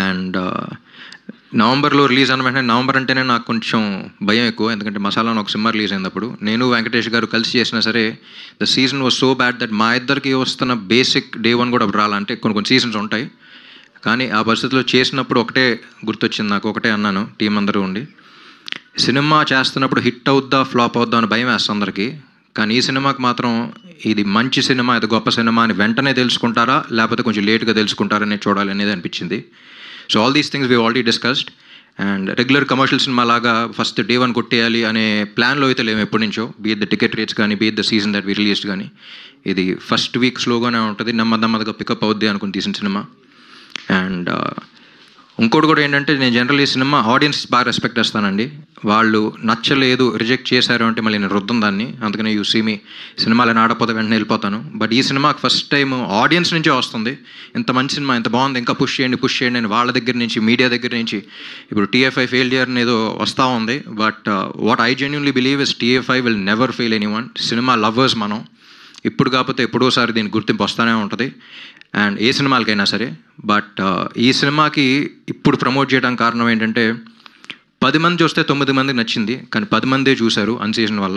And నవంబర్లో release అన్న వెంటనే, నవంబర్ అంటేనే నాకు కొంచెం భయం ఎక్కువ, ఎందుకంటే మసాలా అని ఒక సినిమా రిలీజ్ అయినప్పుడు నేను వెంకటేష్ గారు కలిసి చేసినా సరే the season was so bad that మా ఇద్దరికి వస్తున్న బేసిక్ డే 1 కూడా రాలంటే కొన్ని సీజన్స్ ఉంటాయి. కానీ ఆ పరిస్థితిలో చేసినప్పుడు ఒకటే గుర్తొచ్చింది నాకు, ఒకటే అన్నాను టీం అందరూ ఉండి, సినిమా చేస్తున్నప్పుడు హిట్ అవుద్దా ఫ్లాప్ అవుద్దా అని భయం వేస్తుంది అందరికీ, కానీ ఈ సినిమాకి మాత్రం ఇది మంచి సినిమా, ఇది గొప్ప సినిమా అని వెంటనే తెలుసుకుంటారా లేకపోతే కొంచెం లేట్గా తెలుసుకుంటారనే చూడాలి అనేది అనిపించింది. So all these things we already discussed. And regular commercial cinema లాగా ఫస్ట్ డే 1 కొట్టేయాలి అనే ప్లాన్లో అయితే లేము ఎప్పటి నుంచో, బీట్ ద టికెట్ రేట్స్ కానీ beat the season that we released కానీ. ఇది ఫస్ట్ వీక్ స్లోగానే ఉంటుంది, నెమ్మదిగా పికప్ అవుద్ది అనుకుని తీసిన సినిమా. అండ్ ఇంకోటి కూడా ఏంటంటే, నేను జనరల్ ఈ సినిమా ఆడియన్స్ బాగా రెస్పెక్ట్ చేస్తానండి. వాళ్ళు నచ్చలేదు రిజెక్ట్ చేశారు అంటే మళ్ళీ నేను రుద్దం దాన్ని, అందుకనే యూ సీ మీ సినిమాలో ఆడపోతే వెంటనే వెళ్ళిపోతాను. బట్ ఈ సినిమాకి ఫస్ట్ టైం ఆడియన్స్ నుంచే వస్తుంది, ఇంత మంచి సినిమా, ఇంత బాగుంది, ఇంకా పుష్ చేయండి అని వాళ్ళ దగ్గర నుంచి, మీడియా దగ్గర నుంచి. ఇప్పుడు TFI ఫెయిల్యూర్ అనేది వస్తూ ఉంది, but what I genuinely believe is TFI will never fail anyone. Cinema lovers మనం, ఇప్పుడు కాకపోతే ఎప్పుడోసారి దీనికి గుర్తింపు వస్తూనే ఉంటుంది, అండ్ ఏ సినిమాలకైనా సరే. బట్ ఈ సినిమాకి ఇప్పుడు ప్రమోట్ చేయడానికి కారణం ఏంటంటే, 10 మంది చూస్తే 9 మందికి నచ్చింది, కానీ 10 మందే చూశారు అన్ సీజన్ వల్ల.